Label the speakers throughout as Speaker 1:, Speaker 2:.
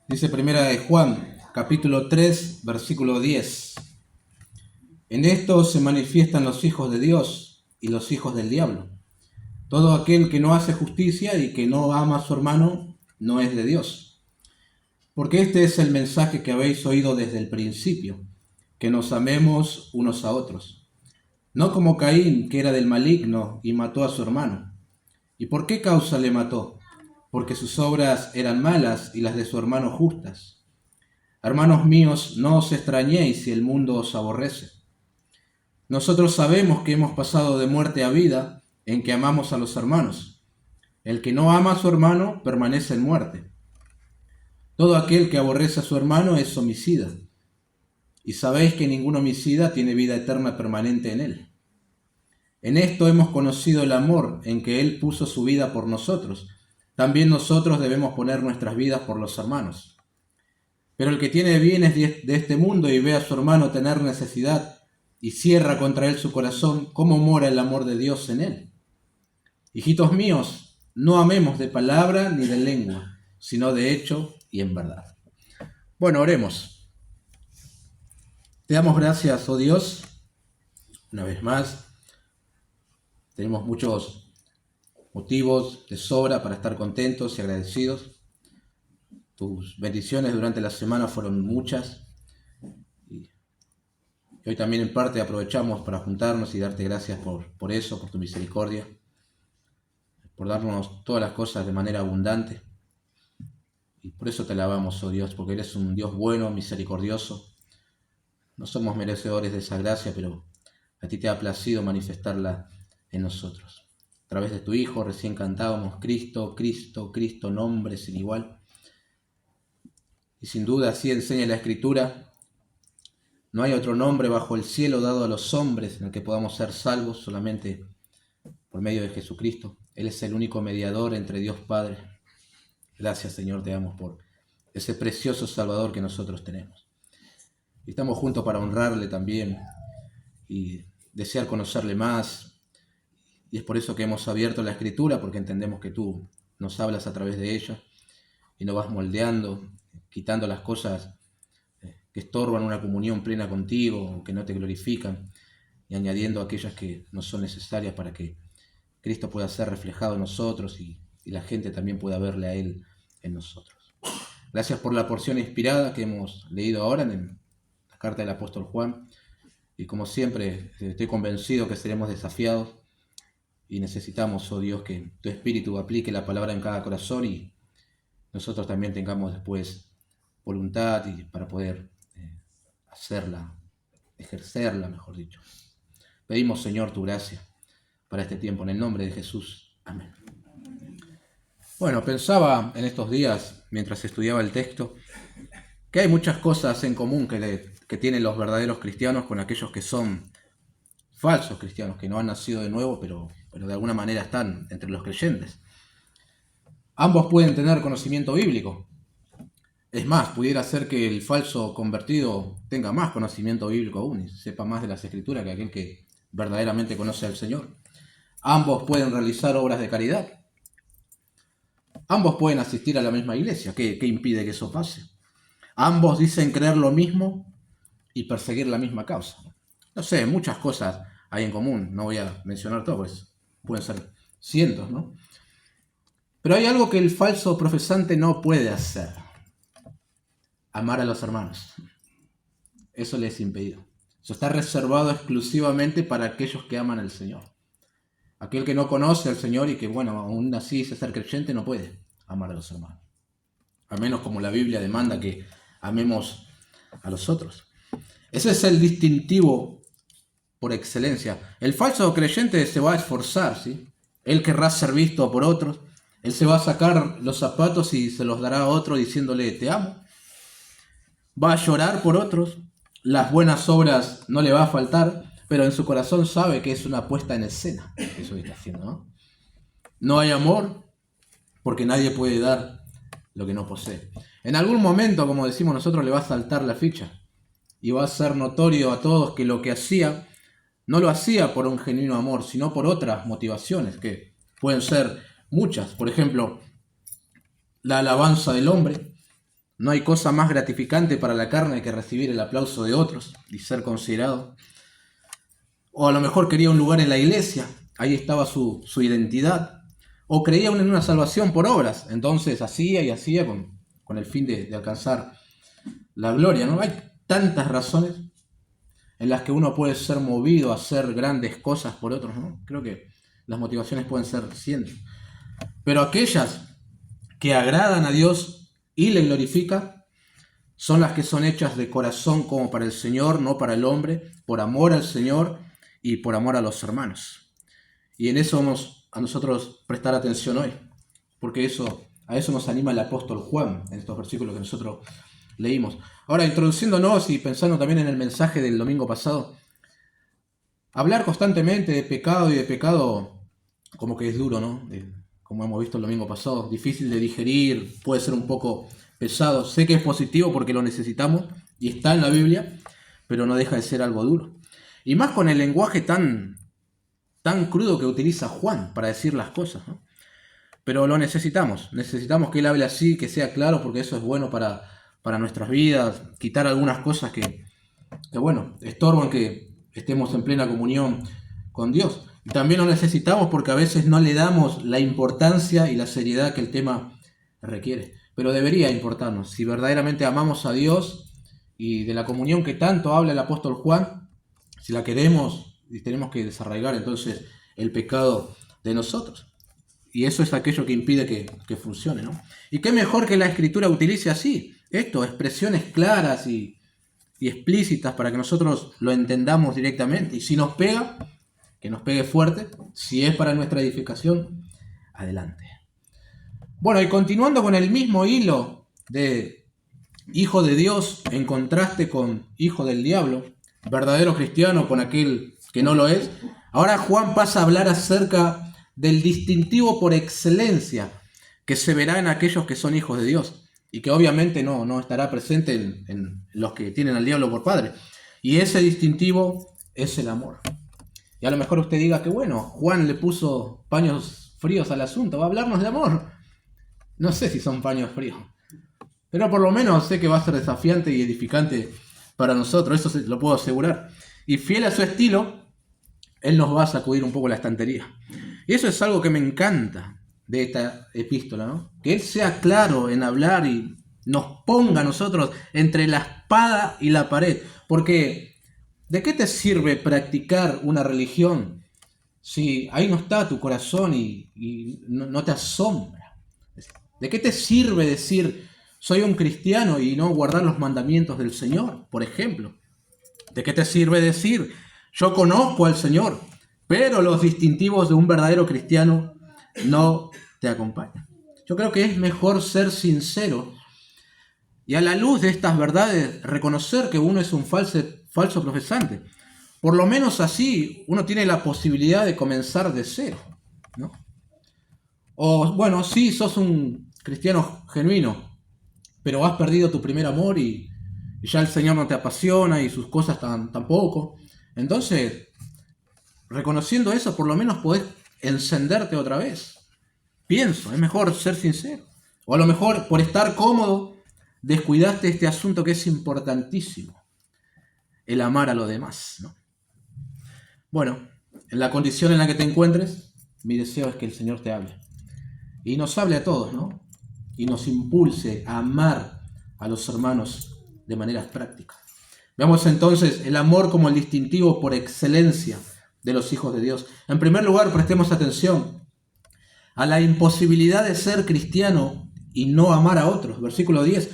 Speaker 1: Dice Primera de Juan, capítulo 3, versículo 10. En esto se manifiestan los hijos de Dios y los hijos del diablo. Todo aquel que no hace justicia y que no ama a su hermano no es de Dios. Porque este es el mensaje que habéis oído desde el principio, que nos amemos unos a otros. No como Caín, que era del maligno y mató a su hermano. ¿Y por qué causa le mató? Porque sus obras eran malas y las de su hermano justas. Hermanos míos, no os extrañéis si el mundo os aborrece. Nosotros sabemos que hemos pasado de muerte a vida en que amamos a los hermanos. El que no ama a su hermano permanece en muerte. Todo aquel que aborrece a su hermano es homicida. Y sabéis que ningún homicida tiene vida eterna permanente en él. En esto hemos conocido el amor en que Él puso su vida por nosotros. También nosotros debemos poner nuestras vidas por los hermanos. Pero el que tiene bienes de este mundo y ve a su hermano tener necesidad y cierra contra él su corazón, ¿cómo mora el amor de Dios en él? Hijitos míos, no amemos de palabra ni de lengua, sino de hecho y en verdad. Bueno, oremos. Te damos gracias, oh Dios, una vez más. Tenemos muchos motivos de sobra para estar contentos y agradecidos. Tus bendiciones durante la semana fueron muchas. Y hoy también en parte aprovechamos para juntarnos y darte gracias por eso, por tu misericordia, por darnos todas las cosas de manera abundante. Y por eso te alabamos, oh Dios, porque eres un Dios bueno, misericordioso. No somos merecedores de esa gracia, pero a ti te ha placido manifestarla en nosotros. A través de tu Hijo recién cantábamos Cristo, Cristo, Cristo, nombre sin igual. Y sin duda así enseña la Escritura. No hay otro nombre bajo el cielo dado a los hombres en el que podamos ser salvos, solamente por medio de Jesucristo. Él es el único mediador entre Dios Padre. Gracias, Señor, te damos por ese precioso Salvador que nosotros tenemos. Y estamos juntos para honrarle también y desear conocerle más. Y es por eso que hemos abierto la Escritura, porque entendemos que tú nos hablas a través de ella y nos vas moldeando, quitando las cosas que estorban una comunión plena contigo o que no te glorifican y añadiendo aquellas que no son necesarias para que Cristo pueda ser reflejado en nosotros y la gente también pueda verle a Él en nosotros. Gracias por la porción inspirada que hemos leído ahora en la carta del apóstol Juan. Y como siempre, estoy convencido que seremos desafiados y necesitamos, oh Dios, que tu Espíritu aplique la palabra en cada corazón y nosotros también tengamos después voluntad y para poder hacerla, ejercerla, mejor dicho. Pedimos, Señor, tu gracia para este tiempo, en el nombre de Jesús. Amén. Bueno, pensaba en estos días, mientras estudiaba el texto, que hay muchas cosas en común que tienen los verdaderos cristianos con aquellos que son falsos cristianos, que no han nacido de nuevo, pero de alguna manera están entre los creyentes. Ambos pueden tener conocimiento bíblico. Es más, pudiera ser que el falso convertido tenga más conocimiento bíblico aún y sepa más de las Escrituras que aquel que verdaderamente conoce al Señor. Ambos pueden realizar obras de caridad. Ambos pueden asistir a la misma iglesia. ¿Qué impide que eso pase? Ambos dicen creer lo mismo y perseguir la misma causa. No sé, muchas cosas hay en común. No voy a mencionar todo, pues pueden ser cientos, ¿no? Pero hay algo que el falso profesante no puede hacer. Amar a los hermanos. Eso les es impedido. Eso está reservado exclusivamente para aquellos que aman al Señor. Aquel que no conoce al Señor y que, bueno, aún así dice ser creyente, no puede amar a los hermanos. Al menos como la Biblia demanda que amemos a los otros. Ese es el distintivo por excelencia. El falso creyente se va a esforzar, ¿sí? Él querrá ser visto por otros. Él se va a sacar los zapatos y se los dará a otro diciéndole, te amo. Va a llorar por otros. Las buenas obras no le va a faltar, pero en su corazón sabe que es una puesta en escena. Eso que está haciendo, ¿no? No hay amor porque nadie puede dar lo que no posee. En algún momento, como decimos nosotros, le va a saltar la ficha y va a ser notorio a todos que lo que hacía no lo hacía por un genuino amor, sino por otras motivaciones que pueden ser muchas. Por ejemplo, la alabanza del hombre, No hay cosa más gratificante para la carne que recibir el aplauso de otros y ser considerado. O a lo mejor quería un lugar en la iglesia, ahí estaba su identidad. O creía en una salvación por obras, entonces hacía y hacía con el fin de alcanzar la gloria, ¿no? Hay tantas razones en las que uno puede ser movido a hacer grandes cosas por otros, ¿no? Creo que las motivaciones pueden ser cientos. Pero aquellas que agradan a Dios y le glorifican son las que son hechas de corazón como para el Señor, no para el hombre, por amor al Señor y por amor a los hermanos. Y en eso vamos a nosotros prestar atención hoy, porque a eso nos anima el apóstol Juan en estos versículos que nosotros leímos. Ahora, introduciéndonos y pensando también en el mensaje del domingo pasado, hablar constantemente de pecado y de pecado como que es duro, ¿no? Como hemos visto el domingo pasado, difícil de digerir, puede ser un poco pesado. Sé que es positivo porque lo necesitamos y está en la Biblia, pero no deja de ser algo duro. Y más con el lenguaje tan crudo que utiliza Juan para decir las cosas, ¿no? Pero lo necesitamos que él hable así, que sea claro, porque eso es bueno para nuestras vidas, quitar algunas cosas que estorban que estemos en plena comunión con Dios. Y también lo necesitamos porque a veces no le damos la importancia y la seriedad que el tema requiere. Pero debería importarnos. Si verdaderamente amamos a Dios y de la comunión que tanto habla el apóstol Juan, si la queremos y tenemos que desarraigar entonces el pecado de nosotros. Y eso es aquello que impide que funcione, ¿no? Y qué mejor que la Escritura utilice así, expresiones claras y explícitas para que nosotros lo entendamos directamente. Y si nos pega, que nos pegue fuerte. Si es para nuestra edificación, adelante. Bueno, y continuando con el mismo hilo de hijo de Dios en contraste con hijo del diablo, verdadero cristiano con aquel que no lo es, ahora Juan pasa a hablar acerca del distintivo por excelencia que se verá en aquellos que son hijos de Dios y que obviamente no estará presente en los que tienen al diablo por padre. Y ese distintivo es el amor. Y a lo mejor usted diga que bueno, Juan le puso paños fríos al asunto, va a hablarnos de amor. No sé si son paños fríos, pero por lo menos sé que va a ser desafiante y edificante para nosotros, eso lo puedo asegurar. Y fiel a su estilo, él nos va a sacudir un poco la estantería. Y eso es algo que me encanta de esta epístola, ¿no? Que él sea claro en hablar y nos ponga a nosotros entre la espada y la pared. Porque, ¿de qué te sirve practicar una religión si ahí no está tu corazón y no te asombra? ¿De qué te sirve decir, soy un cristiano y no guardar los mandamientos del Señor, por ejemplo? ¿De qué te sirve decir, yo conozco al Señor, pero los distintivos de un verdadero cristiano no te acompañan? Yo creo que es mejor ser sincero y a la luz de estas verdades reconocer que uno es un falso profesante. Por lo menos así uno tiene la posibilidad de comenzar de cero, ¿no? O bueno, sí, sos un cristiano genuino, pero has perdido tu primer amor y ya el Señor no te apasiona y sus cosas tampoco. Entonces, reconociendo eso, por lo menos podés encenderte otra vez. Pienso, es mejor ser sincero. O a lo mejor, por estar cómodo, descuidaste este asunto que es importantísimo. El amar a los demás, ¿no? Bueno, en la condición en la que te encuentres, mi deseo es que el Señor te hable. Y nos hable a todos, ¿no? Y nos impulse a amar a los hermanos de maneras prácticas. Veamos entonces el amor como el distintivo por excelencia de los hijos de Dios. En primer lugar, prestemos atención a la imposibilidad de ser cristiano y no amar a otros. Versículo 10.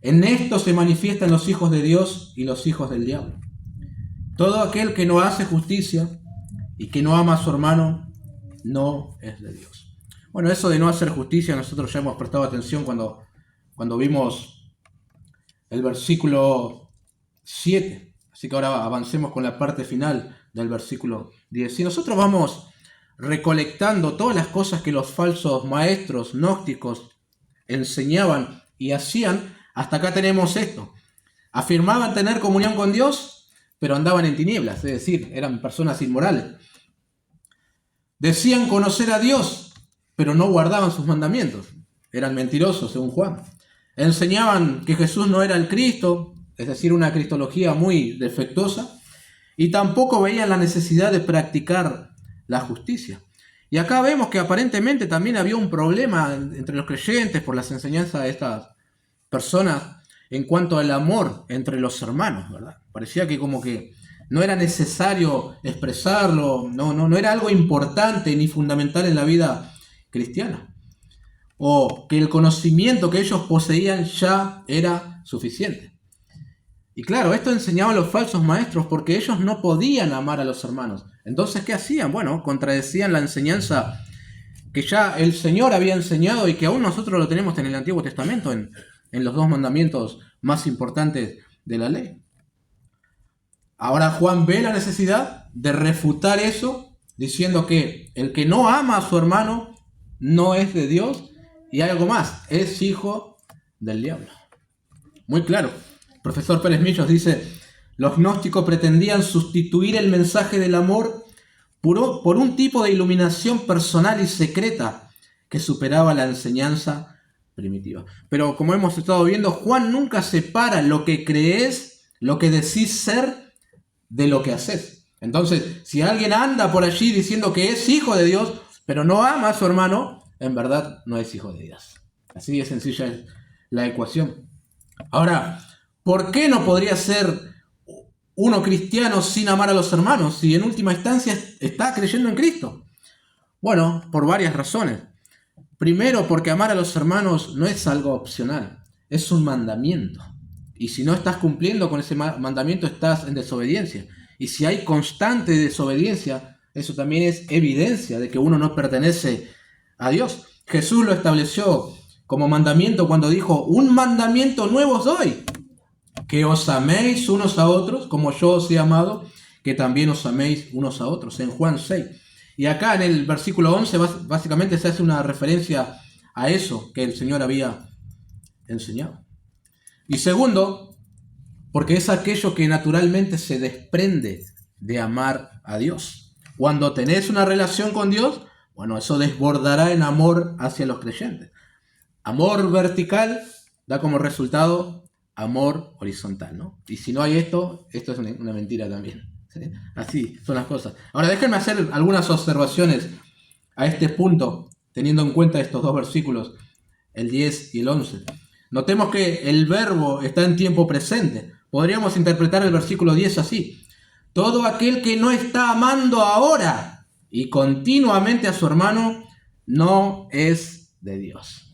Speaker 1: En esto se manifiestan los hijos de Dios y los hijos del diablo. Todo aquel que no hace justicia y que no ama a su hermano no es de Dios. Bueno, eso de no hacer justicia, nosotros ya hemos prestado atención cuando vimos el versículo 7. Así que ahora avancemos con la parte final del versículo 10. Si nosotros vamos recolectando todas las cosas que los falsos maestros gnósticos enseñaban y hacían, hasta acá tenemos esto. Afirmaban tener comunión con Dios, pero andaban en tinieblas, es decir, eran personas inmorales. Decían conocer a Dios, pero no guardaban sus mandamientos. Eran mentirosos, según Juan. enseñaban que Jesús no era el Cristo, es decir, una cristología muy defectuosa, y tampoco veían la necesidad de practicar la justicia. Y acá vemos que aparentemente también había un problema entre los creyentes por las enseñanzas de estas personas en cuanto al amor entre los hermanos, ¿verdad? Parecía que como que no era necesario expresarlo, no era algo importante ni fundamental en la vida cristiana. O que el conocimiento que ellos poseían ya era suficiente. Y claro, esto enseñaban los falsos maestros porque ellos no podían amar a los hermanos. Entonces, ¿qué hacían? Bueno, contradecían la enseñanza que ya el Señor había enseñado y que aún nosotros lo tenemos en el Antiguo Testamento, en los 2 mandamientos más importantes de la ley. Ahora Juan ve la necesidad de refutar eso, diciendo que el que no ama a su hermano no es de Dios, y algo más, es hijo del diablo. Muy claro. El profesor Pérez Millos dice: los gnósticos pretendían sustituir el mensaje del amor por un tipo de iluminación personal y secreta que superaba la enseñanza primitiva. Pero como hemos estado viendo, Juan nunca separa lo que crees, lo que decís ser, de lo que haces. Entonces, si alguien anda por allí diciendo que es hijo de Dios, pero no ama a su hermano, en verdad no es hijo de Dios. Así de sencilla es la ecuación. Ahora, ¿por qué no podría ser uno cristiano sin amar a los hermanos si en última instancia está creyendo en Cristo? Bueno, por varias razones. Primero, porque amar a los hermanos no es algo opcional, es un mandamiento. Y si no estás cumpliendo con ese mandamiento, estás en desobediencia. Y si hay constante desobediencia, eso también es evidencia de que uno no pertenece a Dios. Jesús lo estableció como mandamiento cuando dijo: un mandamiento nuevo os doy, que os améis unos a otros, como yo os he amado, que también os améis unos a otros, en Juan 6. Y acá en el versículo 11 básicamente se hace una referencia a eso que el Señor había enseñado. Y segundo, porque es aquello que naturalmente se desprende de amar a Dios. Cuando tenés una relación con Dios, bueno, eso desbordará en amor hacia los creyentes. Amor vertical da como resultado amor horizontal, ¿no? Y si no hay esto es una mentira también, ¿sí? Así son las cosas. Ahora déjenme hacer algunas observaciones a este punto, teniendo en cuenta estos 2 versículos, el 10 y el 11. Notemos que el verbo está en tiempo presente. Podríamos interpretar el versículo 10 así: todo aquel que no está amando ahora y continuamente a su hermano no es de Dios.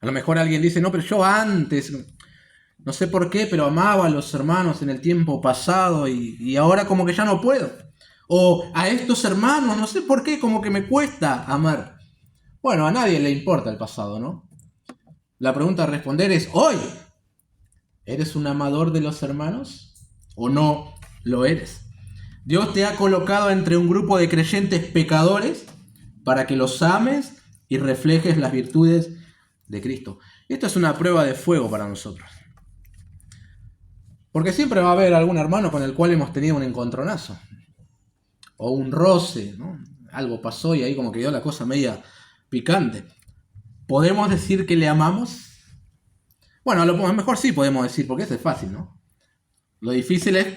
Speaker 1: A lo mejor alguien dice: no, pero yo antes, no sé por qué, pero amaba a los hermanos en el tiempo pasado y ahora como que ya no puedo. O a estos hermanos, no sé por qué, como que me cuesta amar. Bueno, a nadie le importa el pasado, ¿no? La pregunta a responder es: hoy, ¿eres un amador de los hermanos o no lo eres? Dios te ha colocado entre un grupo de creyentes pecadores para que los ames y reflejes las virtudes de Cristo. Esto es una prueba de fuego para nosotros. Porque siempre va a haber algún hermano con el cual hemos tenido un encontronazo. O un roce, ¿no? Algo pasó y ahí como que quedó la cosa media picante. ¿Podemos decir que le amamos? Bueno, a lo mejor sí podemos decir, porque eso es fácil, ¿no? Lo difícil es: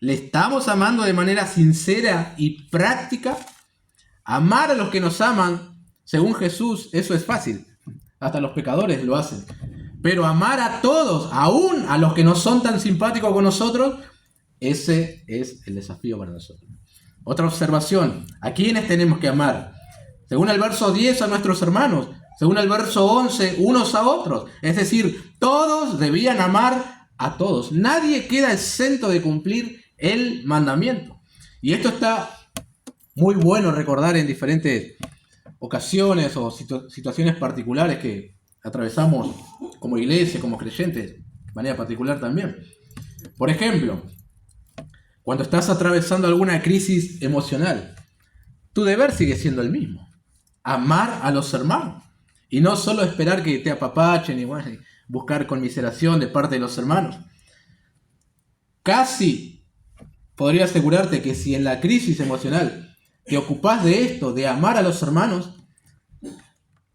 Speaker 1: ¿le estamos amando de manera sincera y práctica? Amar a los que nos aman, según Jesús, eso es fácil. Hasta los pecadores lo hacen. Pero amar a todos, aún a los que no son tan simpáticos con nosotros, ese es el desafío para nosotros. Otra observación: ¿a quiénes tenemos que amar? Según el verso 10, a nuestros hermanos. Según el verso 11, unos a otros. Es decir, todos debían amar a todos. Nadie queda exento de cumplir el mandamiento. Y esto está muy bueno recordar en diferentes ocasiones o situaciones particulares que atravesamos como iglesia, como creyentes, de manera particular también. Por ejemplo, cuando estás atravesando alguna crisis emocional, tu deber sigue siendo el mismo: amar a los hermanos. Y no solo esperar que te apapachen y bueno, buscar conmiseración de parte de los hermanos. Casi podría asegurarte que si en la crisis emocional te ocupás de esto, de amar a los hermanos,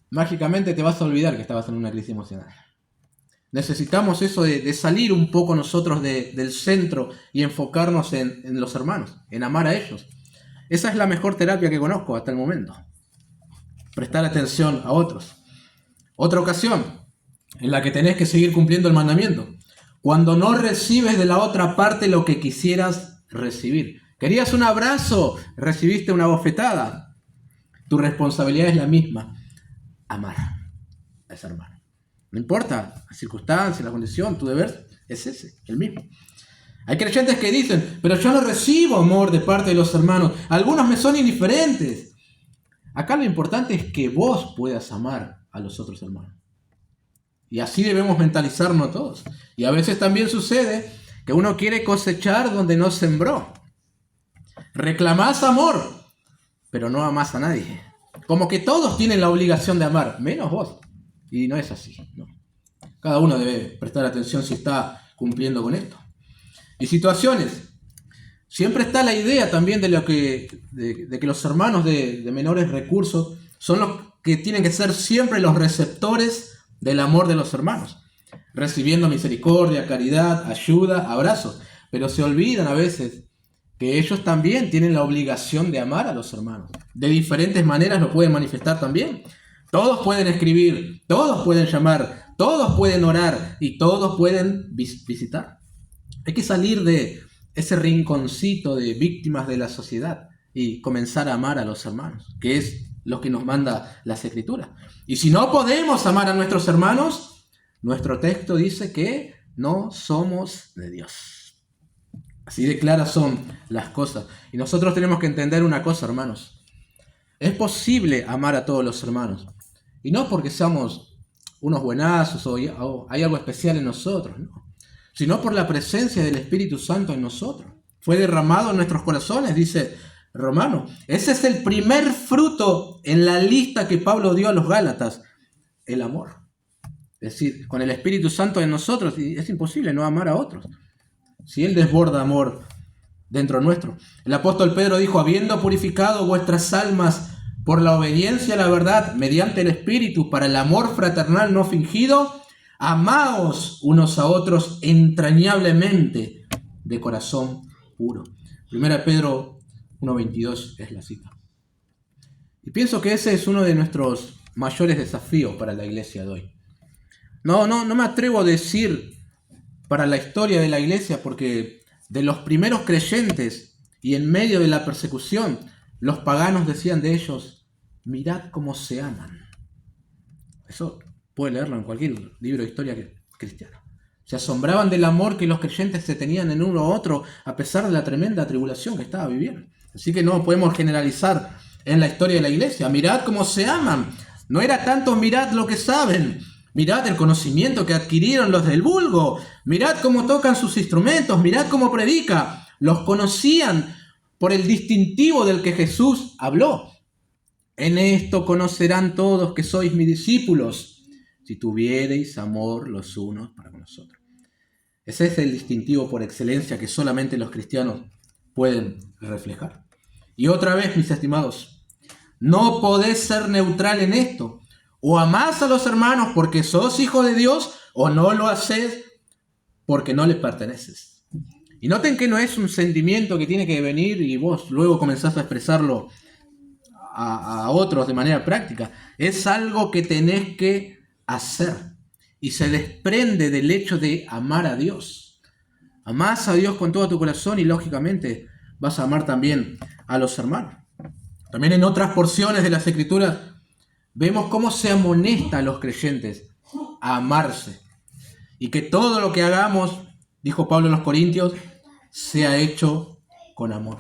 Speaker 1: mágicamente te vas a olvidar que estabas en una crisis emocional. Necesitamos eso de salir un poco nosotros del centro y enfocarnos en los hermanos, en amar a ellos. Esa es la mejor terapia que conozco hasta el momento. Prestar atención a otros. Otra ocasión en la que tenés que seguir cumpliendo el mandamiento. Cuando no recibes de la otra parte lo que quisieras recibir. Querías un abrazo, recibiste una bofetada. Tu responsabilidad es la misma. Amar a ese hermano. No importa la circunstancia, la condición, tu deber es ese, el mismo. Hay creyentes que dicen, pero yo no recibo amor de parte de los hermanos. Algunos me son indiferentes. Acá lo importante es que vos puedas amar a los otros hermanos. Y así debemos mentalizarnos todos. Y a veces también sucede que uno quiere cosechar donde no sembró. Reclamás amor, pero no amás a nadie. Como que todos tienen la obligación de amar, menos vos. Y no es así, ¿no? Cada uno debe prestar atención si está cumpliendo con esto. Y situaciones. Siempre está la idea también de que los hermanos de menores recursos son los que tienen que ser siempre los receptores del amor de los hermanos, recibiendo misericordia, caridad, ayuda, abrazos. Pero se olvidan a veces que ellos también tienen la obligación de amar a los hermanos. De diferentes maneras lo pueden manifestar también. Todos pueden escribir, todos pueden llamar, todos pueden orar y todos pueden visitar. Hay que salir de ese rinconcito de víctimas de la sociedad y comenzar a amar a los hermanos, que es lo que nos manda las Escrituras. Y si no podemos amar a nuestros hermanos, nuestro texto dice que no somos de Dios. Así de claras son las cosas. Y nosotros tenemos que entender una cosa, hermanos. Es posible amar a todos los hermanos. Y no porque seamos unos buenazos o hay algo especial en nosotros, no, sino por la presencia del Espíritu Santo en nosotros. Fue derramado en nuestros corazones, dice Romano. Ese es el primer fruto en la lista que Pablo dio a los Gálatas, el amor. Es decir, con el Espíritu Santo en nosotros es imposible no amar a otros. Si Él desborda amor dentro nuestro. El apóstol Pedro dijo, habiendo purificado vuestras almas por la obediencia a la verdad, mediante el Espíritu, para el amor fraternal no fingido, amaos unos a otros entrañablemente, de corazón puro. 1 Pedro 1:22 es la cita. Y pienso que ese es uno de nuestros mayores desafíos para la iglesia de hoy. No me atrevo a decir para la historia de la iglesia, porque de los primeros creyentes y en medio de la persecución, los paganos decían de ellos, mirad cómo se aman. Eso puede leerlo en cualquier libro de historia cristiana. Se asombraban del amor que los creyentes se tenían en uno a otro, a pesar de la tremenda tribulación que estaba viviendo. Así que no podemos generalizar en la historia de la iglesia. Mirad cómo se aman. No era tanto mirad lo que saben. Mirad el conocimiento que adquirieron los del vulgo. Mirad cómo tocan sus instrumentos. Mirad cómo predica. Los conocían por el distintivo del que Jesús habló. En esto conocerán todos que sois mis discípulos, si tuviereis amor los unos para con los otros. Ese es el distintivo por excelencia que solamente los cristianos pueden reflejar. Y otra vez, mis estimados, no podés ser neutral en esto. O amás a los hermanos porque sos hijo de Dios, o no lo haces porque no les perteneces. Y noten que no es un sentimiento que tiene que venir y vos luego comenzás a expresarlo a otros de manera práctica. Es algo que tenés que hacer y se desprende del hecho de amar a Dios. Amás a Dios con todo tu corazón y lógicamente vas a amar también a los hermanos. También en otras porciones de las Escrituras vemos cómo se amonesta a los creyentes a amarse y que todo lo que hagamos, dijo Pablo en los Corintios, sea hecho con amor.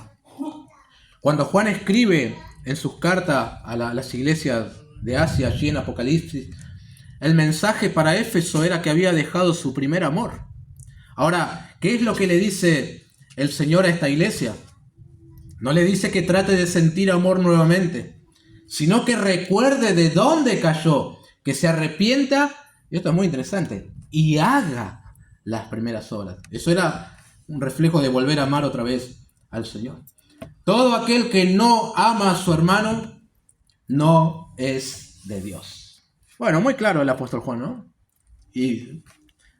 Speaker 1: Cuando Juan escribe en sus cartas a las iglesias de Asia, allí en Apocalipsis, el mensaje para Éfeso era que había dejado su primer amor. Ahora, ¿qué es lo que le dice el Señor a esta iglesia? No le dice que trate de sentir amor nuevamente, sino que recuerde de dónde cayó, que se arrepienta, y esto es muy interesante, y haga las primeras obras. Eso era un reflejo de volver a amar otra vez al Señor. Todo aquel que no ama a su hermano no es de Dios. Bueno, muy claro el apóstol Juan, ¿no? Y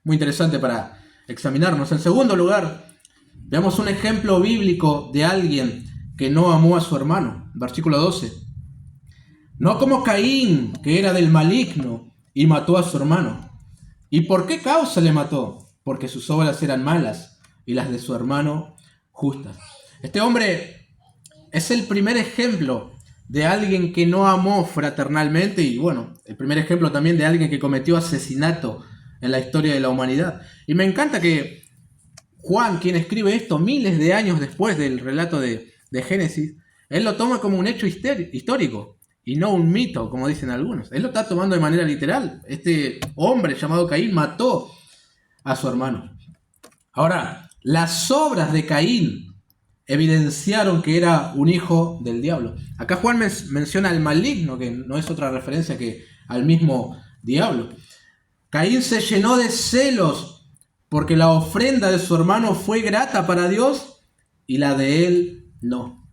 Speaker 1: muy interesante para examinarnos. En segundo lugar, veamos un ejemplo bíblico de alguien que no amó a su hermano. Versículo 12. No como Caín, que era del maligno y mató a su hermano. ¿Y por qué causa le mató? Porque sus obras eran malas y las de su hermano justas. Este hombre es el primer ejemplo de alguien que no amó fraternalmente y bueno, el primer ejemplo también de alguien que cometió asesinato en la historia de la humanidad. Y me encanta que Juan, quien escribe esto miles de años después del relato de Génesis, él lo toma como un hecho histórico y no un mito, como dicen algunos. Él lo está tomando de manera literal. Este hombre llamado Caín mató a su hermano. Ahora, las obras de Caín evidenciaron que era un hijo del diablo. Acá Juan menciona al maligno, que no es otra referencia que al mismo diablo. Caín se llenó de celos porque la ofrenda de su hermano fue grata para Dios y la de él no.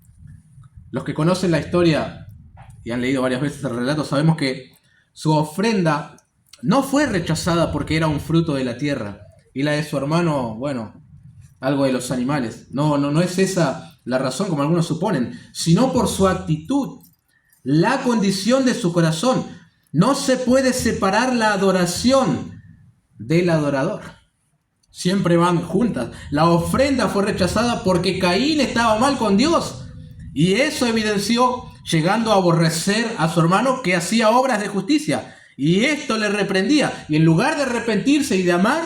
Speaker 1: Los que conocen la historia y han leído varias veces el relato sabemos que su ofrenda no fue rechazada porque era un fruto de la tierra y la de su hermano, bueno, algo de los animales. No es esa la razón como algunos suponen, sino por su actitud, la condición de su corazón. No se puede separar la adoración del adorador. Siempre van juntas. La ofrenda fue rechazada porque Caín estaba mal con Dios. Y eso evidenció llegando a aborrecer a su hermano que hacía obras de justicia. Y esto le reprendía. Y en lugar de arrepentirse y de amar,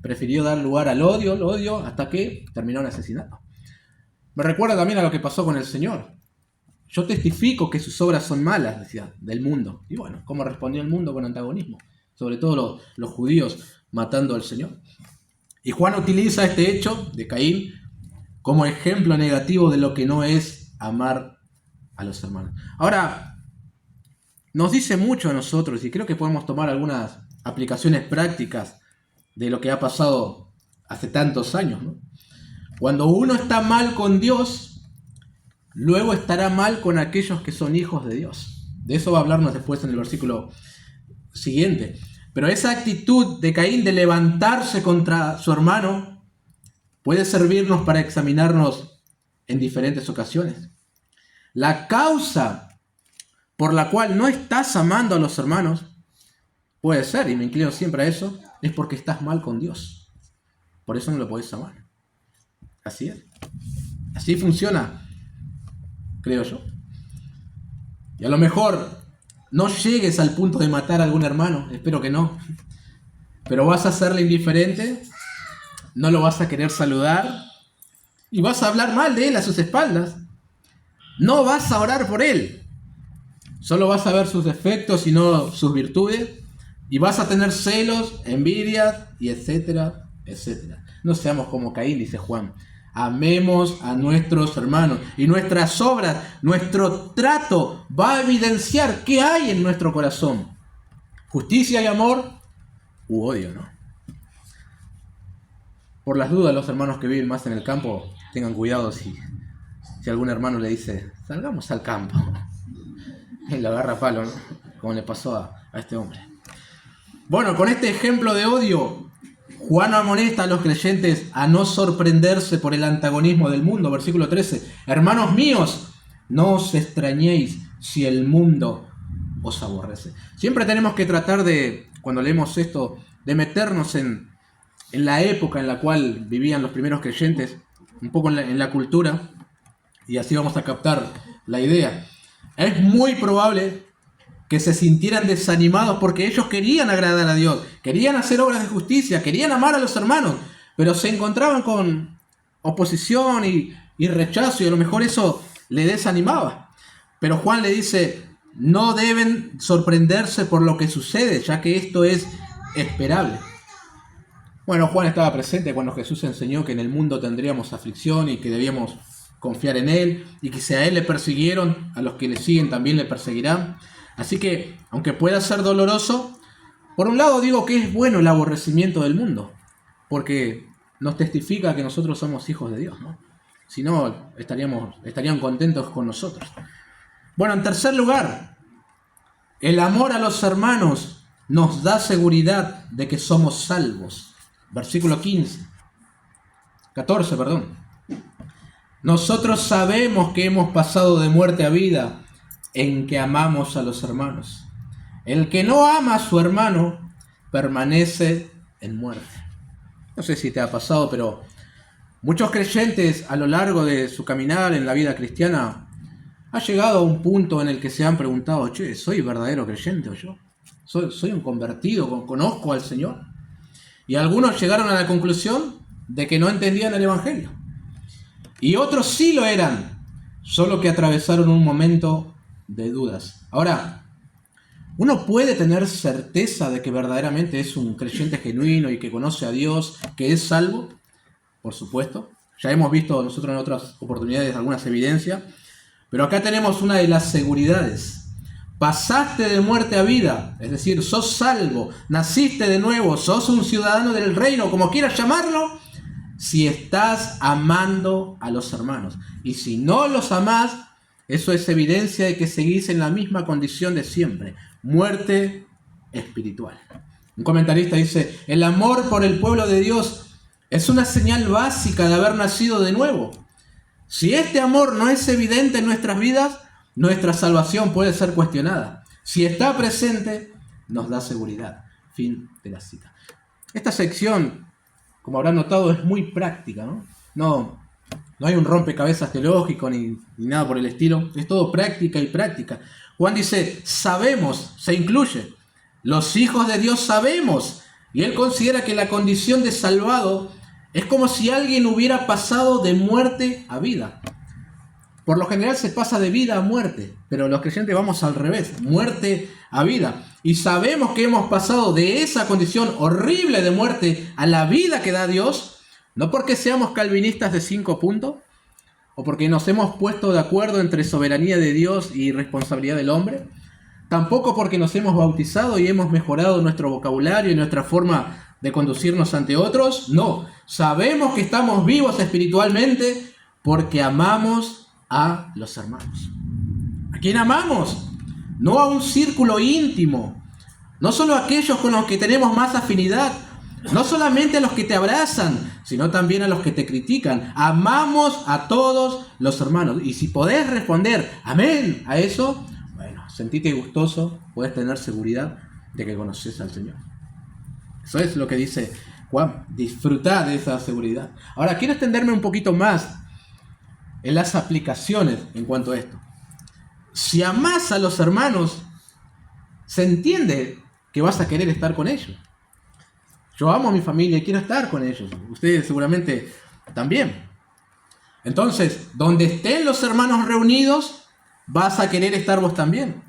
Speaker 1: prefirió dar lugar al odio, hasta que terminó en asesinato. Me recuerda también a lo que pasó con el Señor. Yo testifico que sus obras son malas, decía, del mundo. Y bueno, ¿cómo respondió el mundo con antagonismo? Sobre todo los judíos matando al Señor. Y Juan utiliza este hecho de Caín como ejemplo negativo de lo que no es amar a los hermanos. Ahora, nos dice mucho a nosotros y creo que podemos tomar algunas aplicaciones prácticas de lo que ha pasado hace tantos años, ¿no? Cuando uno está mal con Dios, luego estará mal con aquellos que son hijos de Dios. De eso va a hablarnos después en el versículo siguiente. Pero esa actitud de Caín de levantarse contra su hermano puede servirnos para examinarnos en diferentes ocasiones. La causa por la cual no estás amando a los hermanos puede ser, y me inclino siempre a eso, es porque estás mal con Dios. Por eso no lo podés amar. Así es. Así funciona, creo yo. Y a lo mejor no llegues al punto de matar a algún hermano, espero que no. Pero vas a hacerle indiferente, no lo vas a querer saludar y vas a hablar mal de él a sus espaldas. No vas a orar por él. Solo vas a ver sus defectos y no sus virtudes. Y vas a tener celos, envidias y etcétera, etcétera. No seamos como Caín, dice Juan. Amemos a nuestros hermanos. Y nuestras obras, nuestro trato va a evidenciar qué hay en nuestro corazón. Justicia y amor u odio, ¿no? Por las dudas, los hermanos que viven más en el campo, tengan cuidado si algún hermano le dice, salgamos al campo. Y lo agarra a palo, ¿no? Como le pasó a este hombre. Bueno, con este ejemplo de odio, Juan amonesta a los creyentes a no sorprenderse por el antagonismo del mundo. Versículo 13. Hermanos míos, no os extrañéis si el mundo os aborrece. Siempre tenemos que tratar de, cuando leemos esto, de meternos en la época en la cual vivían los primeros creyentes, un poco en la cultura, y así vamos a captar la idea. Es muy probable que se sintieran desanimados porque ellos querían agradar a Dios, querían hacer obras de justicia, querían amar a los hermanos, pero se encontraban con oposición y rechazo, y a lo mejor eso le desanimaba. Pero Juan le dice, no deben sorprenderse por lo que sucede, ya que esto es esperable. Bueno, Juan estaba presente cuando Jesús enseñó que en el mundo tendríamos aflicción y que debíamos confiar en Él, y que si a Él le persiguieron, a los que le siguen también le perseguirán. Así que, aunque pueda ser doloroso, por un lado digo que es bueno el aborrecimiento del mundo, porque nos testifica que nosotros somos hijos de Dios, ¿no? Si no, estarían contentos con nosotros. Bueno, en tercer lugar, el amor a los hermanos nos da seguridad de que somos salvos. versículo 14, perdón. Nosotros sabemos que hemos pasado de muerte a vida en que amamos a los hermanos. El que no ama a su hermano permanece en muerte. No sé si te ha pasado, pero muchos creyentes a lo largo de su caminar en la vida cristiana han llegado a un punto en el que se han preguntado, che, ¿soy verdadero creyente o yo? ¿Soy un convertido? ¿Conozco al Señor? Y algunos llegaron a la conclusión de que no entendían el Evangelio. Y otros sí lo eran, solo que atravesaron un momento de dudas. Ahora, uno puede tener certeza de que verdaderamente es un creyente genuino y que conoce a Dios, que es salvo, por supuesto. Ya hemos visto nosotros en otras oportunidades algunas evidencias, pero acá tenemos una de las seguridades. Pasaste de muerte a vida, es decir, sos salvo, naciste de nuevo, sos un ciudadano del reino, como quieras llamarlo, si estás amando a los hermanos. Y si no los amás, eso es evidencia de que seguís en la misma condición de siempre, muerte espiritual. Un comentarista dice, el amor por el pueblo de Dios es una señal básica de haber nacido de nuevo. Si este amor no es evidente en nuestras vidas, nuestra salvación puede ser cuestionada. Si está presente, nos da seguridad. Fin de la cita. Esta sección, como habrán notado, es muy práctica, ¿no? No hay un rompecabezas teológico ni nada por el estilo. Es todo práctica y práctica. Juan dice, sabemos, se incluye. Los hijos de Dios sabemos. Y él considera que la condición de salvado es como si alguien hubiera pasado de muerte a vida. Por lo general se pasa de vida a muerte, pero los creyentes vamos al revés, muerte a vida. Y sabemos que hemos pasado de esa condición horrible de muerte a la vida que da Dios, no porque seamos calvinistas de 5 puntos, o porque nos hemos puesto de acuerdo entre soberanía de Dios y responsabilidad del hombre, tampoco porque nos hemos bautizado y hemos mejorado nuestro vocabulario y nuestra forma de conducirnos ante otros. No, sabemos que estamos vivos espiritualmente porque amamos a los hermanos. ¿A quién amamos? No a un círculo íntimo, no solo a aquellos con los que tenemos más afinidad, no solamente a los que te abrazan, sino también a los que te critican. Amamos a todos los hermanos. Y si podés responder amén a eso, bueno, sentite gustoso, podés tener seguridad de que conoces al Señor. Eso es lo que dice Juan, disfrutá de esa seguridad. Ahora, quiero extenderme un poquito más en las aplicaciones en cuanto a esto. Si amás a los hermanos, se entiende que vas a querer estar con ellos. Yo amo a mi familia y quiero estar con ellos. Ustedes seguramente también. Entonces, donde estén los hermanos reunidos, vas a querer estar vos también.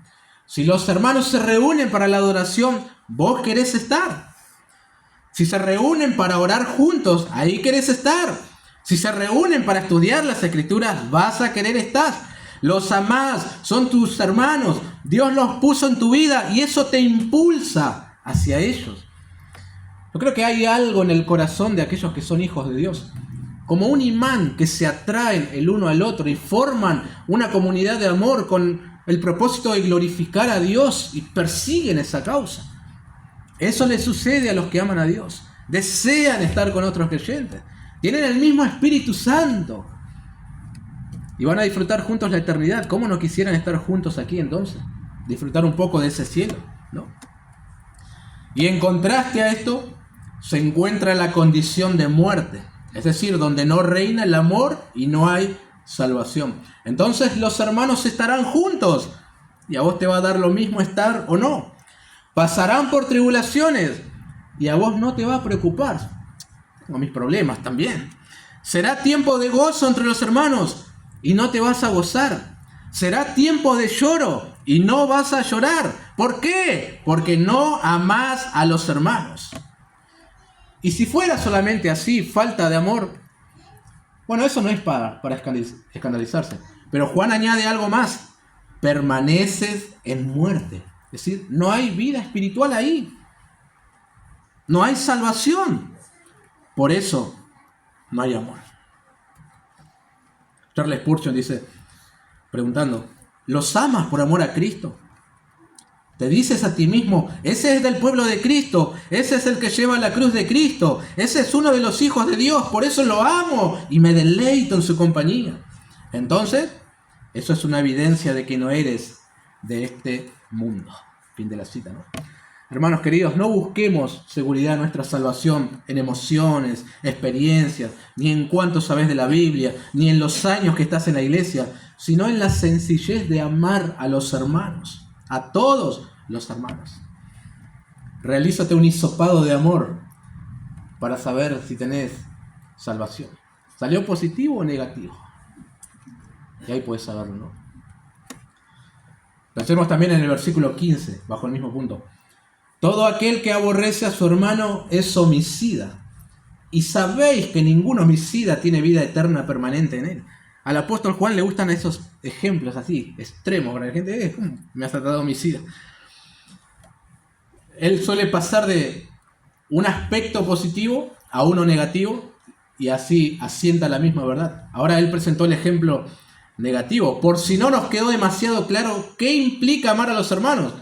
Speaker 1: Si los hermanos se reúnen para la adoración, vos querés estar. Si se reúnen para orar juntos, ahí querés estar. Si se reúnen para estudiar las Escrituras, vas a querer estar. Los amás, son tus hermanos. Dios los puso en tu vida y eso te impulsa hacia ellos. Yo creo que hay algo en el corazón de aquellos que son hijos de Dios, como un imán que se atraen el uno al otro y forman una comunidad de amor con el propósito de glorificar a Dios y persiguen esa causa. Eso le sucede a los que aman a Dios. Desean estar con otros creyentes. Tienen el mismo Espíritu Santo. Y van a disfrutar juntos la eternidad. ¿Cómo no quisieran estar juntos aquí entonces? Disfrutar un poco de ese cielo, ¿no? Y en contraste a esto, se encuentra la condición de muerte. Es decir, donde no reina el amor y no hay salvación. Entonces los hermanos estarán juntos. Y a vos te va a dar lo mismo estar o no. Pasarán por tribulaciones. Y a vos no te va a preocupar. Tengo mis problemas también. Será tiempo de gozo entre los hermanos y no te vas a gozar. Será tiempo de lloro y no vas a llorar. ¿Por qué? Porque no amás a los hermanos. Y si fuera solamente así, falta de amor, bueno, eso no es para escandalizarse. Pero Juan añade algo más. Permaneces en muerte. Es decir, no hay vida espiritual ahí. No hay salvación. Por eso no hay amor. Charles Spurgeon dice, preguntando, ¿los amas por amor a Cristo? Te dices a ti mismo, ese es del pueblo de Cristo, ese es el que lleva la cruz de Cristo, ese es uno de los hijos de Dios, por eso lo amo y me deleito en su compañía. Entonces, eso es una evidencia de que no eres de este mundo. Fin de la cita, ¿no? Hermanos queridos, no busquemos seguridad en nuestra salvación en emociones, experiencias, ni en cuánto sabes de la Biblia, ni en los años que estás en la iglesia, sino en la sencillez de amar a los hermanos, a todos los hermanos. Realízate un hisopado de amor para saber si tenés salvación. ¿Salió positivo o negativo? Y ahí puedes saberlo, ¿no? Pensemos también en el versículo 15, bajo el mismo punto. Todo aquel que aborrece a su hermano es homicida. Y sabéis que ningún homicida tiene vida eterna permanente en él. Al apóstol Juan le gustan esos ejemplos así, extremos, para la gente, me has tratado de homicida. Él suele pasar de un aspecto positivo a uno negativo y así asienta la misma verdad. Ahora él presentó el ejemplo negativo, por si no nos quedó demasiado claro qué implica amar a los hermanos.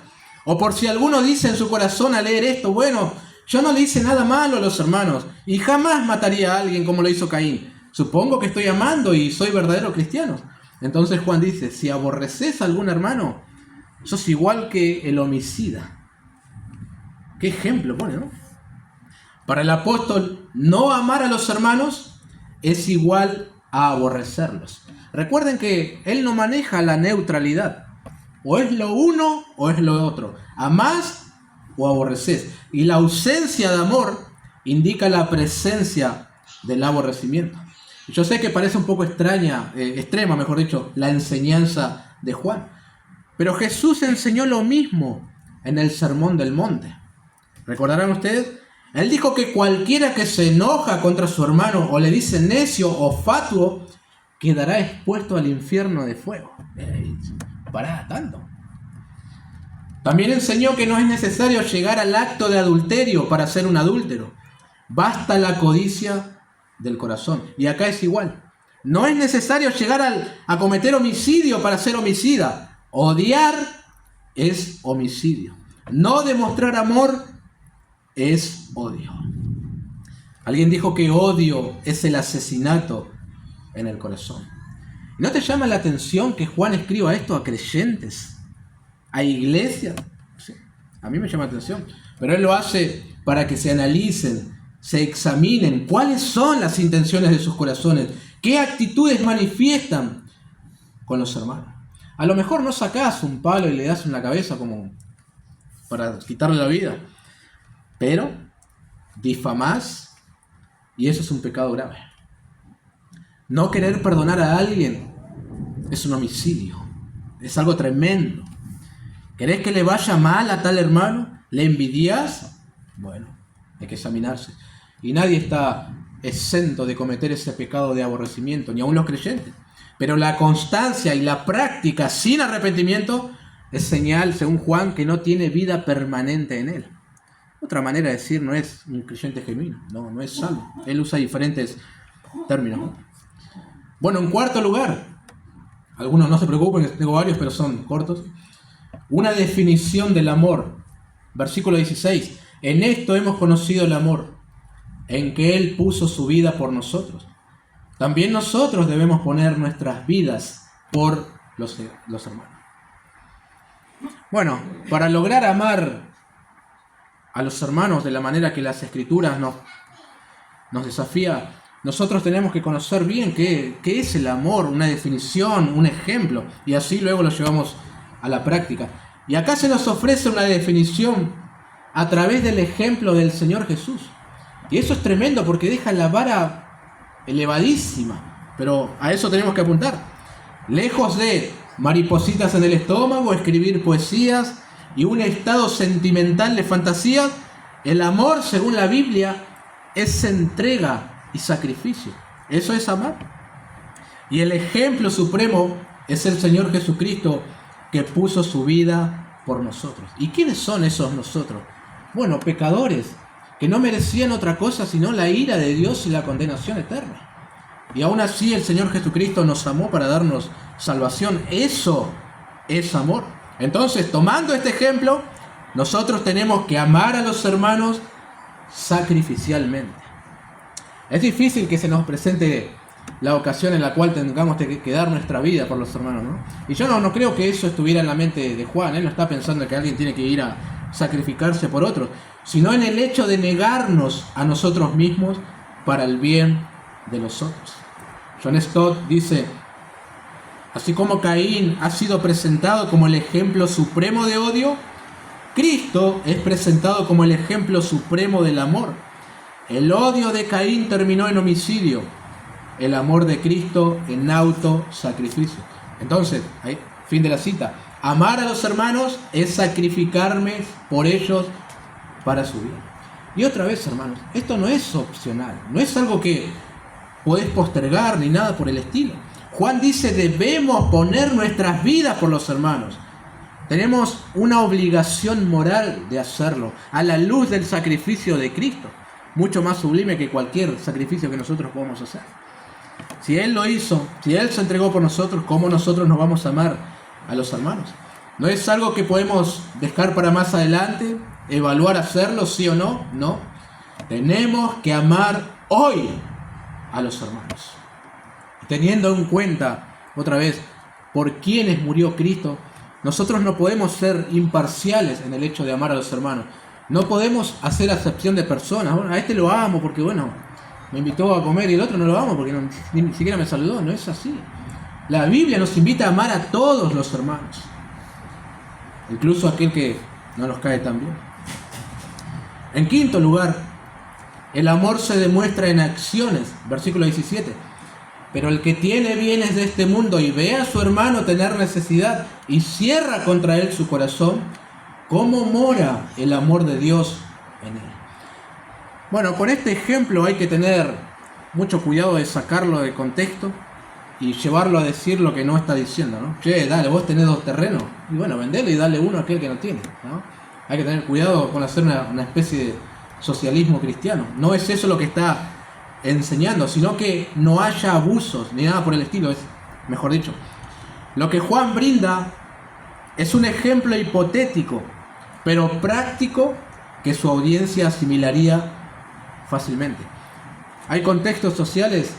Speaker 1: O por si alguno dice en su corazón al leer esto, bueno, yo no le hice nada malo a los hermanos y jamás mataría a alguien como lo hizo Caín. Supongo que estoy amando y soy verdadero cristiano. Entonces Juan dice, si aborreces a algún hermano, sos igual que el homicida. ¿Qué ejemplo pone, no? Para el apóstol, no amar a los hermanos es igual a aborrecerlos. Recuerden que él no maneja la neutralidad. O es lo uno o es lo otro. Amás o aborreces. Y la ausencia de amor indica la presencia del aborrecimiento. Yo sé que parece un poco extrema, mejor dicho, la enseñanza de Juan. Pero Jesús enseñó lo mismo en el Sermón del Monte. ¿Recordarán ustedes? Él dijo que cualquiera que se enoja contra su hermano o le dice necio o fatuo, quedará expuesto al infierno de fuego. Pará tanto. También enseñó que no es necesario llegar al acto de adulterio para ser un adúltero. Basta la codicia del corazón. Y acá es igual. No es necesario llegar a cometer homicidio para ser homicida. Odiar es homicidio. No demostrar amor es odio. Alguien dijo que odio es el asesinato en el corazón. ¿No te llama la atención que Juan escriba esto a creyentes, a iglesias? Sí, a mí me llama la atención. Pero él lo hace para que se analicen, se examinen cuáles son las intenciones de sus corazones, qué actitudes manifiestan con los hermanos. A lo mejor no sacás un palo y le das en la cabeza como para quitarle la vida, pero difamás y eso es un pecado grave. No querer perdonar a alguien es un homicidio, es algo tremendo. ¿Querés que le vaya mal a tal hermano? ¿Le envidias? Bueno, hay que examinarse. Y nadie está exento de cometer ese pecado de aborrecimiento, ni aun los creyentes. Pero la constancia y la práctica sin arrepentimiento es señal, según Juan, que no tiene vida permanente en él. Otra manera de decir, no es un creyente genuino, no es salvo. Él usa diferentes términos, ¿no? Bueno, en cuarto lugar, algunos no se preocupen, tengo varios, pero son cortos. Una definición del amor. Versículo 16. En esto hemos conocido el amor, en que Él puso su vida por nosotros. También nosotros debemos poner nuestras vidas por los hermanos. Bueno, para lograr amar a los hermanos de la manera que las Escrituras nos desafía, nosotros tenemos que conocer bien qué es el amor, una definición, un ejemplo, y así luego lo llevamos a la práctica. Y acá se nos ofrece una definición a través del ejemplo del Señor Jesús. Y eso es tremendo porque deja la vara elevadísima, pero a eso tenemos que apuntar. Lejos de maripositas en el estómago, escribir poesías y un estado sentimental de fantasía, el amor, según la Biblia, es entrega y sacrificio. Eso es amar. Y el ejemplo supremo es el Señor Jesucristo, que puso su vida por nosotros. ¿Y quiénes son esos nosotros? Bueno, pecadores que no merecían otra cosa sino la ira de Dios y la condenación eterna. Y aún así el Señor Jesucristo nos amó para darnos salvación. Eso es amor. Entonces, tomando este ejemplo, nosotros tenemos que amar a los hermanos sacrificialmente. Es difícil que se nos presente la ocasión en la cual tengamos que dar nuestra vida por los hermanos, ¿no? Y yo no creo que eso estuviera en la mente de Juan. Él no está pensando que alguien tiene que ir a sacrificarse por otros, sino en el hecho de negarnos a nosotros mismos para el bien de los otros. John Stott dice: así como Caín ha sido presentado como el ejemplo supremo de odio, Cristo es presentado como el ejemplo supremo del amor. El odio de Caín terminó en homicidio, el amor de Cristo en autosacrificio. Entonces, ahí, fin de la cita. Amar a los hermanos es sacrificarme por ellos para su bien. Y otra vez, hermanos, esto no es opcional, no es algo que podés postergar ni nada por el estilo. Juan dice: debemos poner nuestras vidas por los hermanos. Tenemos una obligación moral de hacerlo a la luz del sacrificio de Cristo, mucho más sublime que cualquier sacrificio que nosotros podamos hacer. Si Él lo hizo, si Él se entregó por nosotros, ¿cómo nosotros nos vamos a amar a los hermanos? No es algo que podemos dejar para más adelante, evaluar hacerlo, sí o no. No. Tenemos que amar hoy a los hermanos. Teniendo en cuenta, otra vez, por quienes murió Cristo, nosotros no podemos ser imparciales en el hecho de amar a los hermanos. No podemos hacer acepción de personas. Bueno, a este lo amo porque, bueno, me invitó a comer, y el otro no lo amo porque ni siquiera me saludó. No es así. La Biblia nos invita a amar a todos los hermanos, incluso aquel que no nos cae tan bien. En quinto lugar, el amor se demuestra en acciones. Versículo 17. Pero el que tiene bienes de este mundo y ve a su hermano tener necesidad y cierra contra él su corazón, ¿cómo mora el amor de Dios en él? Bueno, con este ejemplo hay que tener mucho cuidado de sacarlo de contexto y llevarlo a decir lo que no está diciendo, ¿no? Che, dale, vos tenés 2 terrenos, y bueno, vendele y dale uno a aquel que no tiene, ¿no? Hay que tener cuidado con hacer una especie de socialismo cristiano. No es eso lo que está enseñando, sino que no haya abusos ni nada por el estilo. Es, mejor dicho, lo que Juan brinda es un ejemplo hipotético, pero práctico, que su audiencia asimilaría fácilmente. Hay contextos sociales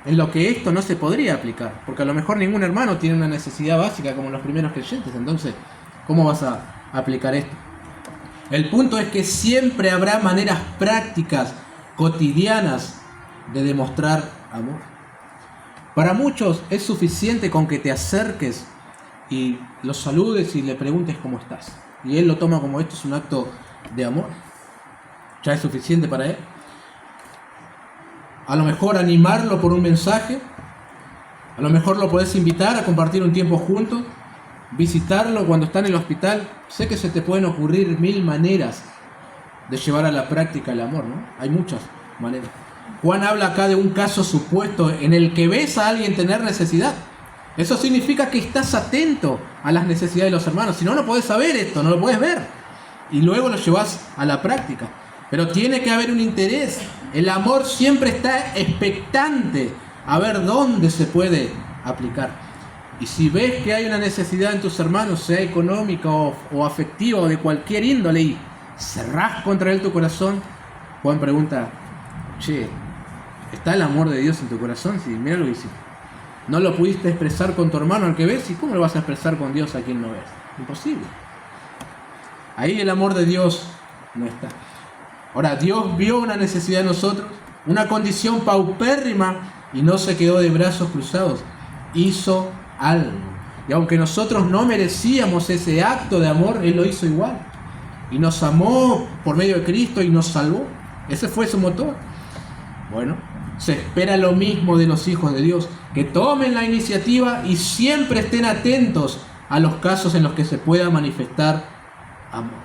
Speaker 1: en los que esto no se podría aplicar, porque a lo mejor ningún hermano tiene una necesidad básica como los primeros creyentes. Entonces, ¿cómo vas a aplicar esto? El punto es que siempre habrá maneras prácticas, cotidianas, de demostrar amor. Para muchos es suficiente con que te acerques y los saludes y le preguntes cómo estás, y él lo toma como esto es un acto de amor. Ya es suficiente para él. A lo mejor animarlo por un mensaje, a lo mejor lo podés invitar a compartir un tiempo juntos, visitarlo cuando está en el hospital. Sé que se te pueden ocurrir 1000 maneras de llevar a la práctica el amor, ¿no? Hay muchas maneras. Juan habla acá de un caso supuesto en el que ves a alguien tener necesidad. Eso significa que estás atento a las necesidades de los hermanos. Si no, no podés saber esto, no lo podés ver. Y luego lo llevas a la práctica. Pero tiene que haber un interés. El amor siempre está expectante a ver dónde se puede aplicar. Y si ves que hay una necesidad en tus hermanos, sea económica o afectiva o de cualquier índole, y cerrás contra él tu corazón, Juan pregunta: che, ¿está el amor de Dios en tu corazón? Sí, mira lo que hiciste. No lo pudiste expresar con tu hermano al que ves, ¿y cómo lo vas a expresar con Dios a quien no ves? Imposible. Ahí el amor de Dios no está. Ahora, Dios vio una necesidad de nosotros, una condición paupérrima, y no se quedó de brazos cruzados. Hizo algo. Y aunque nosotros no merecíamos ese acto de amor, Él lo hizo igual. Y nos amó por medio de Cristo y nos salvó. Ese fue su motor. Bueno, se espera lo mismo de los hijos de Dios, que tomen la iniciativa y siempre estén atentos a los casos en los que se pueda manifestar amor.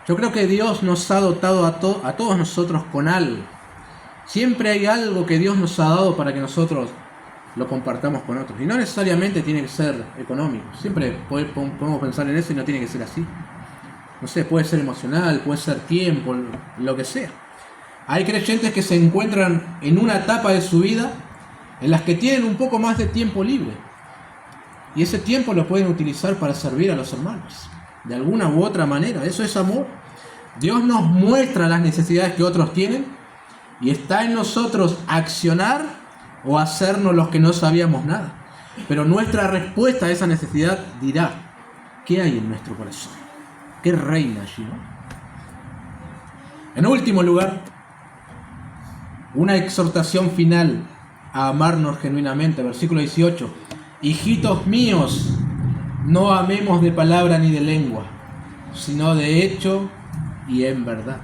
Speaker 1: Yo creo que Dios nos ha dotado a todos nosotros con algo. Siempre hay algo que Dios nos ha dado para que nosotros lo compartamos con otros. Y no necesariamente tiene que ser económico. Siempre podemos pensar en eso y no tiene que ser así. No sé, puede ser emocional, puede ser tiempo, lo que sea. Hay creyentes que se encuentran en una etapa de su vida en las que tienen un poco más de tiempo libre. Y ese tiempo lo pueden utilizar para servir a los hermanos, de alguna u otra manera. Eso es amor. Dios nos muestra las necesidades que otros tienen y está en nosotros accionar o hacernos los que no sabíamos nada. Pero nuestra respuesta a esa necesidad dirá qué hay en nuestro corazón, qué reina allí, ¿no? En último lugar, una exhortación final a amarnos genuinamente. Versículo 18. Hijitos míos, no amemos de palabra ni de lengua, sino de hecho y en verdad.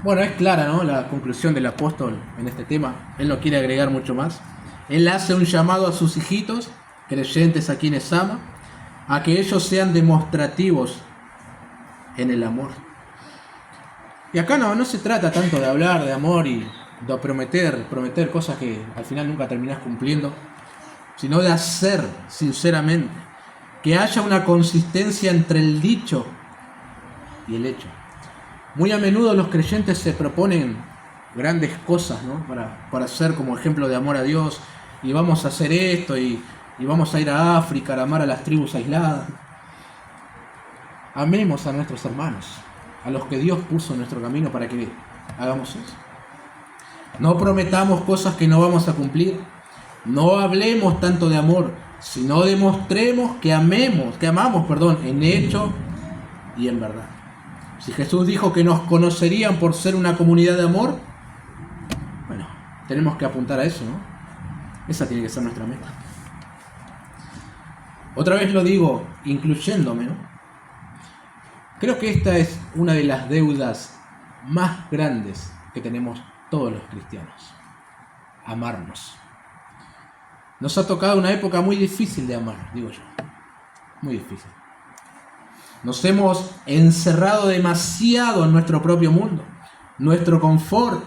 Speaker 1: Bueno, es clara, ¿no?, la conclusión del apóstol en este tema. Él no quiere agregar mucho más. Él hace un llamado a sus hijitos, creyentes a quienes ama, a que ellos sean demostrativos en el amor. Y acá no se trata tanto de hablar de amor y de prometer cosas que al final nunca terminás cumpliendo, sino de hacer sinceramente, que haya una consistencia entre el dicho y el hecho. Muy a menudo los creyentes se proponen grandes cosas, ¿no?, para hacer como ejemplo de amor a Dios, y vamos a hacer esto, y vamos a ir a África a amar a las tribus aisladas. Amemos a nuestros hermanos, a los que Dios puso en nuestro camino para que hagamos eso. No prometamos cosas que no vamos a cumplir. No hablemos tanto de amor, sino demostremos que amamos, en hecho y en verdad. Si Jesús dijo que nos conocerían por ser una comunidad de amor, bueno, tenemos que apuntar a eso, ¿no? Esa tiene que ser nuestra meta. Otra vez lo digo, incluyéndome, ¿no? Creo que esta es una de las deudas más grandes que tenemos todos los cristianos. Amarnos. Nos ha tocado una época muy difícil de amar, digo yo. Muy difícil. Nos hemos encerrado demasiado en nuestro propio mundo, nuestro confort.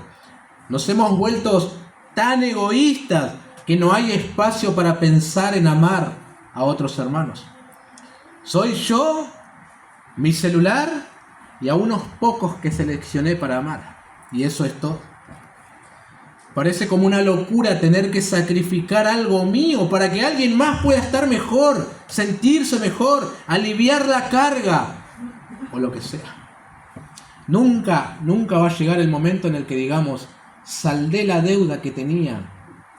Speaker 1: Nos hemos vuelto tan egoístas que no hay espacio para pensar en amar a otros hermanos. Soy yo, mi celular y a unos pocos que seleccioné para amar. Y eso es todo. Parece como una locura tener que sacrificar algo mío para que alguien más pueda estar mejor, sentirse mejor, aliviar la carga o lo que sea. Nunca va a llegar el momento en el que digamos, saldé la deuda que tenía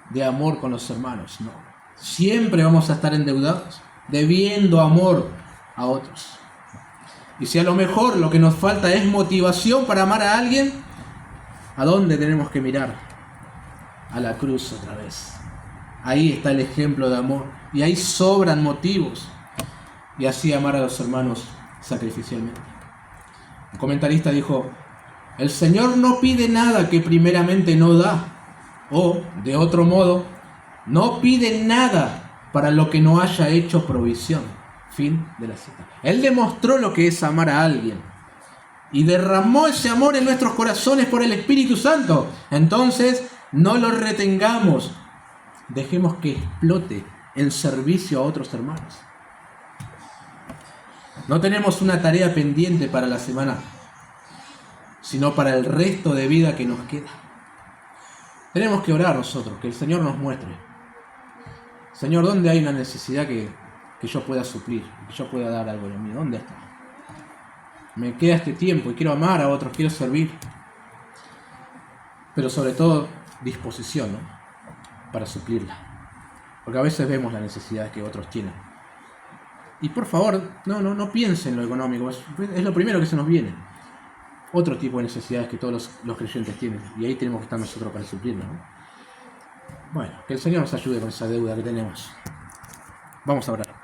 Speaker 1: de amor con los hermanos. No. Siempre vamos a estar endeudados, debiendo amor a otros. Y si a lo mejor lo que nos falta es motivación para amar a alguien, ¿a dónde tenemos que mirar? A la cruz otra vez. Ahí está el ejemplo de amor. Y ahí sobran motivos. Y así amar a los hermanos sacrificialmente. Un comentarista dijo, el Señor no pide nada que primeramente no da. O, de otro modo, no pide nada para lo que no haya hecho provisión. Fin de la cita. Él demostró lo que es amar a alguien. Y derramó ese amor en nuestros corazones por el Espíritu Santo. Entonces, no lo retengamos. Dejemos que explote en servicio a otros hermanos. No tenemos una tarea pendiente para la semana, sino para el resto de vida que nos queda. Tenemos que orar nosotros, que el Señor nos muestre. Señor, ¿dónde hay una necesidad que yo pueda suplir? Que yo pueda dar algo de mí. ¿Dónde está? Me queda este tiempo y quiero amar a otros, quiero servir. Pero sobre todo, disposición, ¿no?, para suplirla. Porque a veces vemos la necesidad que otros tienen. Y por favor, no piensen en lo económico. Es lo primero que se nos viene. Otro tipo de necesidades que todos los creyentes tienen. Y ahí tenemos que estar nosotros para suplirlo, ¿no? Bueno, que el Señor nos ayude con esa deuda que tenemos. Vamos a orar.